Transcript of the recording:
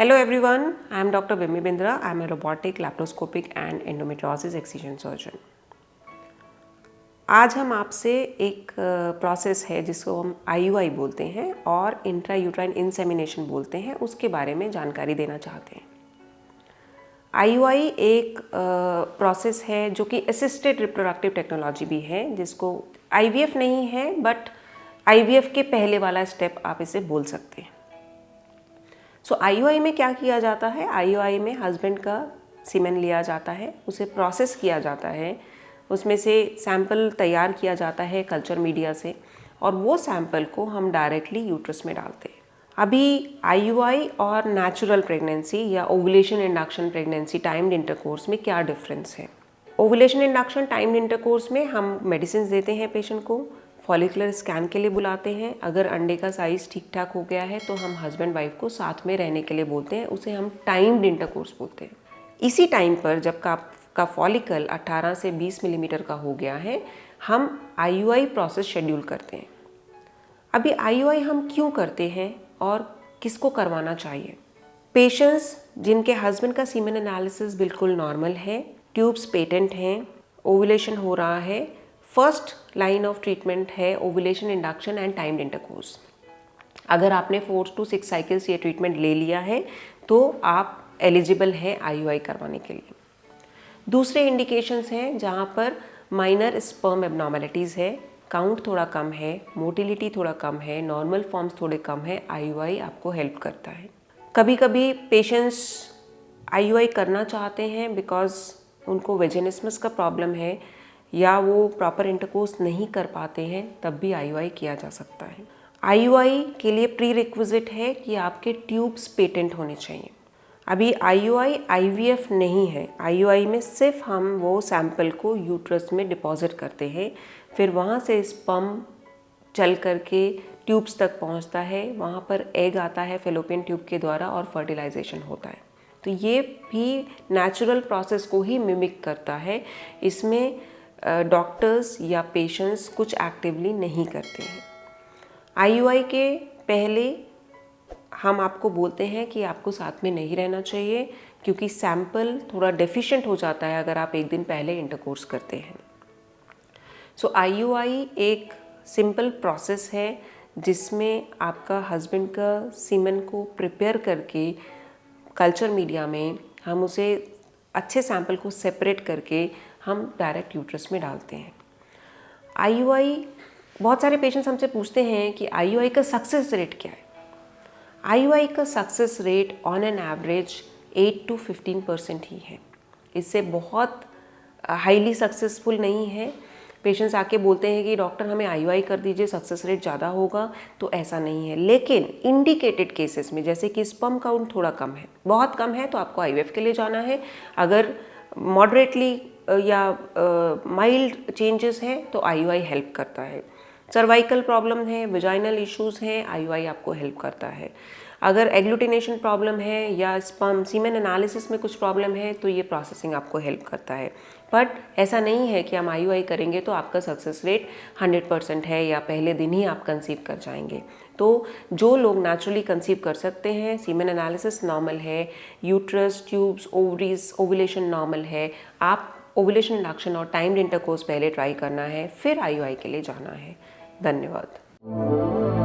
Hello everyone, I am Dr. Vimmi Bindra. I am a robotic, laparoscopic and endometriosis excision surgeon. आज हम आपसे एक process है जिसको हम IUI बोलते हैं और इंट्रा यूट्राइन इंसेमिनेशन बोलते हैं, उसके बारे में जानकारी देना चाहते हैं। IUI एक प्रोसेस है जो कि असिस्टेड रिप्रोडक्टिव टेक्नोलॉजी भी है, जिसको IVF नहीं है बट IVF के पहले वाला स्टेप आप इसे बोल सकते हैं। सो IUI में क्या किया जाता है? IUI में हस्बैंड का सीमेन लिया जाता है, उसे प्रोसेस किया जाता है, उसमें से सैंपल तैयार किया जाता है कल्चर मीडिया से और वो सैंपल को हम डायरेक्टली यूट्रस में डालते हैं। अभी IUI और नेचुरल प्रेगनेंसी या ovulation induction pregnancy timed intercourse में क्या डिफरेंस है? ओवुलेशन इंडक्शन टाइम्ड इंटरकोर्स में हम मेडिसिन देते हैं पेशेंट को, फॉलिकुलर स्कैन के लिए बुलाते हैं। अगर अंडे का साइज़ ठीक ठाक हो गया है तो हम हस्बैंड वाइफ को साथ में रहने के लिए बोलते हैं, उसे हम टाइम्ड इंटरकोर्स बोलते हैं। इसी टाइम पर जब का फॉलिकल 18 से 20 मिलीमीटर का हो गया है, हम IUI प्रोसेस शेड्यूल करते हैं। अभी IUI हम क्यों करते हैं और किसको करवाना चाहिए? पेशेंट्स जिनके हस्बैंड का सीमेन एनालिसिस बिल्कुल नॉर्मल है, ट्यूब्स पेटेंट हैं, ओवुलेशन हो रहा है, फर्स्ट लाइन ऑफ ट्रीटमेंट है ovulation induction and timed intercourse. अगर आपने 4 to 6 साइकिल्स ये ट्रीटमेंट ले लिया है तो आप एलिजिबल हैं IUI करवाने के लिए। दूसरे इंडिकेशंस हैं जहाँ पर माइनर स्पर्म एबनॉर्मेलिटीज़ है, काउंट थोड़ा कम है, मोटिलिटी थोड़ा कम है, नॉर्मल फॉर्म्स थोड़े कम है, IUI आपको हेल्प करता है। कभी कभी पेशेंट्स IUI करना चाहते हैं बिकॉज उनको वेजिनिस्मस का प्रॉब्लम है या वो प्रॉपर इंटरकोर्स नहीं कर पाते हैं, तब भी IUI किया जा सकता है। IUI के लिए प्री रिक्विजिट है कि आपके ट्यूब्स पेटेंट होने चाहिए। अभी IUI IVF नहीं है। IUI में सिर्फ हम वो सैंपल को यूट्रस में डिपॉजिट करते हैं, फिर वहाँ से स्पर्म चल करके ट्यूब्स तक पहुँचता है, वहाँ पर एग आता है फेलोपियन ट्यूब के द्वारा और फर्टिलाइजेशन होता है। तो ये भी नेचुरल प्रोसेस को ही मिमिक करता है। इसमें डॉक्टर्स या पेशेंट्स कुछ एक्टिवली नहीं करते हैं। IUI के पहले हम आपको बोलते हैं कि आपको साथ में नहीं रहना चाहिए क्योंकि सैंपल थोड़ा डेफिशिएंट हो जाता है अगर आप एक दिन पहले इंटरकोर्स करते हैं। सो IUI एक सिंपल प्रोसेस है जिसमें आपका हस्बैंड का सीमेन को प्रिपेयर करके कल्चर मीडिया में हम उसे अच्छे सैंपल को सेपरेट करके हम डायरेक्ट यूट्रस में डालते हैं। IUI बहुत सारे पेशेंट्स हमसे पूछते हैं कि IUI का सक्सेस रेट क्या है? IUI का success rate on an average 8 to 15% ही है। इससे बहुत हाईली सक्सेसफुल नहीं है। पेशेंट्स आके बोलते हैं कि डॉक्टर हमें IUI कर दीजिए, सक्सेस रेट ज़्यादा होगा, तो ऐसा नहीं है। लेकिन इंडिकेटेड केसेस में जैसे कि स्पर्म काउंट थोड़ा कम है, बहुत कम है, तो आपको IVF के लिए जाना है। अगर मॉडरेटली या माइल्ड चेंजेस हैं तो IUI हेल्प करता है। सर्वाइकल प्रॉब्लम है, विजाइनल इश्यूज हैं, IUI आपको हेल्प करता है। अगर एग्लूटिनेशन प्रॉब्लम है या स्पर्म सीमेन एनालिसिस में कुछ प्रॉब्लम है तो ये प्रोसेसिंग आपको हेल्प करता है। बट ऐसा नहीं है कि हम IUI करेंगे तो आपका सक्सेस रेट 100% है या पहले दिन ही आप कंसीव कर जाएंगे। तो जो लोग नेचुरली कंसीव कर सकते हैं, सीमेन एनालिसिस नॉर्मल है, uterus, tubes, ovaries, ovulation normal है, आप ओवुलेशन इंडक्शन और टाइम्ड इंटरकोर्स पहले ट्राई करना है, फिर IUI के लिए जाना है। धन्यवाद।